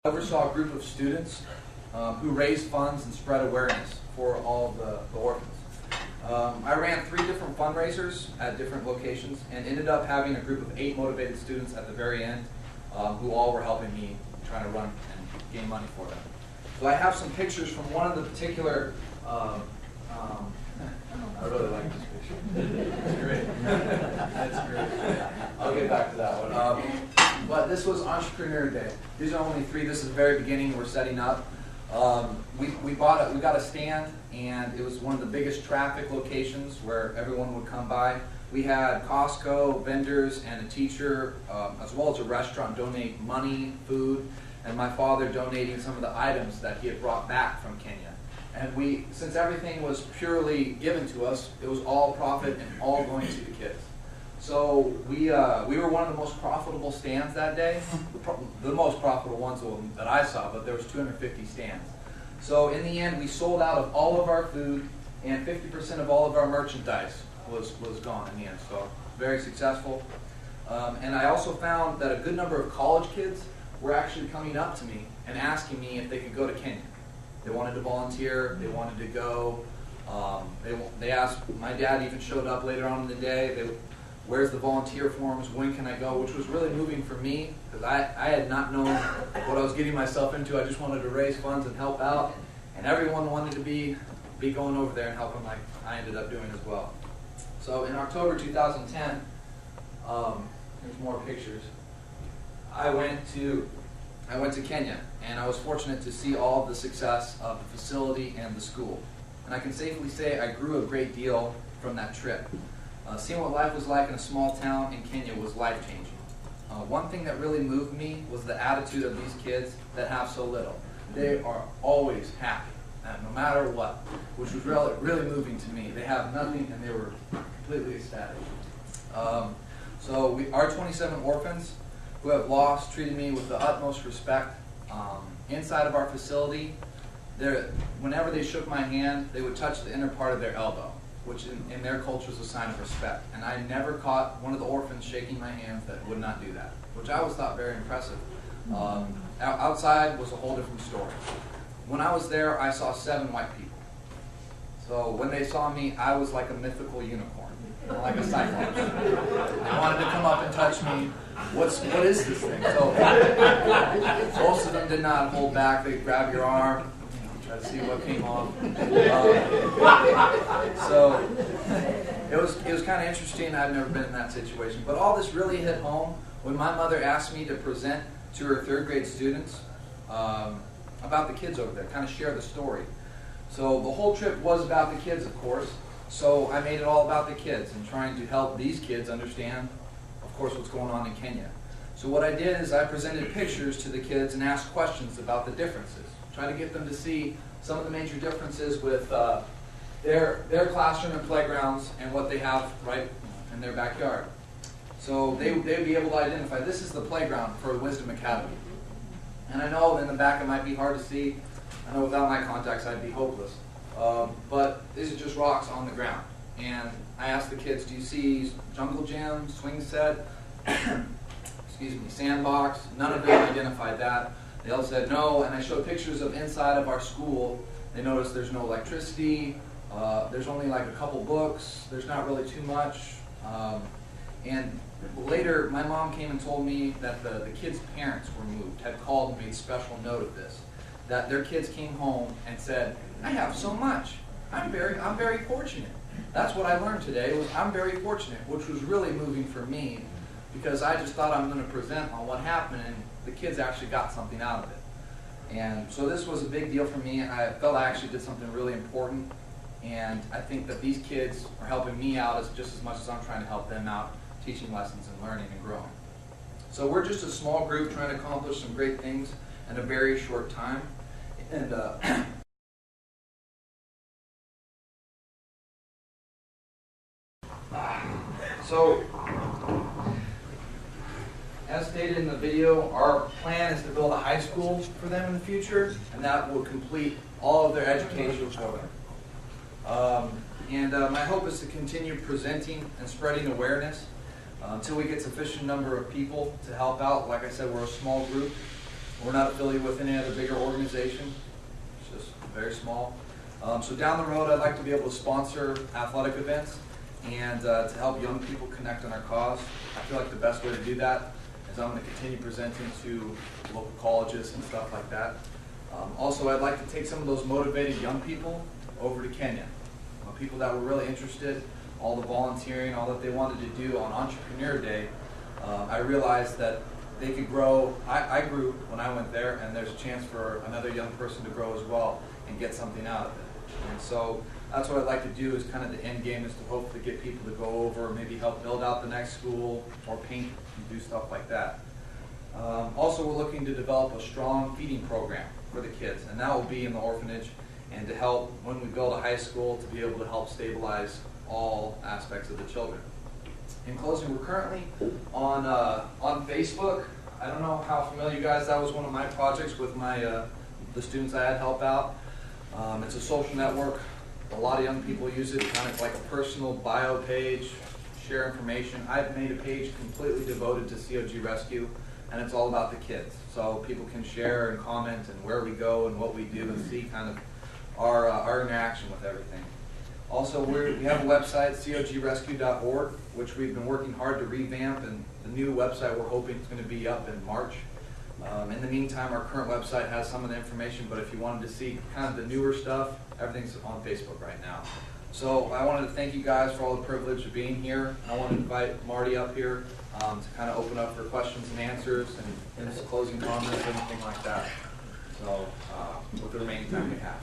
I oversaw a group of students who raised funds and spread awareness for all the orphans. I ran 3 different fundraisers at different locations and ended up having a group of 8 motivated students at the very end who all were helping me trying to run and gain money for them. So I have some pictures from one of the particular, I really like this picture. It's great. That's great. I'll get back to that one. But this was Entrepreneur Day. These are only 3. This is the very beginning. We're setting up. We got a stand, and it was one of the biggest traffic locations where everyone would come by. We had Costco, vendors, and a teacher, as well as a restaurant, donate money, food, and my father donating some of the items that he had brought back from Kenya. And since everything was purely given to us, it was all profit and all going to the kids. So we were one of the most profitable stands that day, the most profitable ones that I saw, but there was 250 stands. So in the end, we sold out of all of our food, and 50% of all of our merchandise was gone in the end. So very successful. And I also found that a good number of college kids were actually coming up to me and asking me if they could go to Kenya. They wanted to volunteer. They wanted to go. They asked. My dad even showed up later on in the day. Where's the volunteer forms? When can I go? Which was really moving for me because I had not known what I was getting myself into. I just wanted to raise funds and help out, and everyone wanted to be going over there and helping like I ended up doing as well. So in October 2010, here's more pictures. I went to Kenya, and I was fortunate to see all of the success of the facility and the school. And I can safely say I grew a great deal from that trip. Seeing what life was like in a small town in Kenya was life-changing. One thing that really moved me was the attitude of these kids that have so little. They are always happy, no matter what, which was really moving to me. They have nothing, and they were completely ecstatic. Our 27 orphans who have lost treated me with the utmost respect. Inside of our facility, whenever they shook my hand, they would touch the inner part of their elbow, which in their culture is a sign of respect. And I never caught one of the orphans shaking my hands that would not do that, which I always thought very impressive. Outside was a whole different story. When I was there, I saw 7 white people. So when they saw me, I was like a mythical unicorn, like a cyclops. They wanted to come up and touch me. What is this thing? So most of them did not hold back. They'd grab your arm, try to see what came off. So it was kind of interesting. I've never been in that situation. But all this really hit home when my mother asked me to present to her 3rd grade students about the kids over there, kind of share the story. So the whole trip was about the kids, of course. So I made it all about the kids and trying to help these kids understand, of course, what's going on in Kenya. So what I did is I presented pictures to the kids and asked questions about the differences. Try to get them to see some of the major differences with their classroom and playgrounds and what they have right in their backyard. So they'd be able to identify, this is the playground for Wisdom Academy. And I know in the back it might be hard to see. I know without my contacts I'd be hopeless. But these are just rocks on the ground. And I asked the kids, do you see jungle gym, swing set, sandbox? None of them identified that. They all said no, and I showed pictures of inside of our school. They noticed there's no electricity, there's only like a couple books, there's not really too much. And later, my mom came and told me that the kids' parents were moved, had called and made special note of this, that their kids came home and said, I have so much, I'm very fortunate. That's what I learned today, was I'm very fortunate, which was really moving for me, because I just thought I'm going to present on what happened, and the kids actually got something out of it. And so this was a big deal for me. I felt I actually did something really important, and I think that these kids are helping me out just as much as I'm trying to help them out, teaching lessons and learning and growing. So we're just a small group trying to accomplish some great things in a very short time. And so, as stated in the video, our plan is to build a high school for them in the future, and that will complete all of their education for them. My hope is to continue presenting and spreading awareness until we get sufficient number of people to help out. Like I said, we're a small group. We're not affiliated with any other bigger organization. It's just very small. So down the road, I'd like to be able to sponsor athletic events and to help young people connect on our cause. I feel like the best way to do that is I'm going to continue presenting to local colleges and stuff like that. Also, I'd like to take some of those motivated young people over to Kenya. People that were really interested, all the volunteering, all that they wanted to do on Entrepreneur Day. I realized that they could grow. I grew when I went there, and there's a chance for another young person to grow as well and get something out of it. And so that's what I'd like to do, is kind of the end game is to hopefully get people to go over, maybe help build out the next school or paint and do stuff like that. Also, we're looking to develop a strong feeding program for the kids, and that will be in the orphanage, and to help when we build a high school to be able to help stabilize all aspects of the children. In closing, we're currently on Facebook. I don't know how familiar you guys, that was one of my projects with my the students I had help out. It's a social network. A lot of young people use it, kind of like a personal bio page, share information. I've made a page completely devoted to CogRescue, and it's all about the kids. So people can share and comment and where we go and what we do and see kind of our interaction with everything. Also, we have a website, cogrescue.org, which we've been working hard to revamp, and the new website we're hoping is going to be up in March. In the meantime, our current website has some of the information, but if you wanted to see kind of the newer stuff, everything's on Facebook right now. So I wanted to thank you guys for all the privilege of being here. I want to invite Marty up here to kind of open up for questions and answers and his closing comments, anything like that. So with the remaining time we have.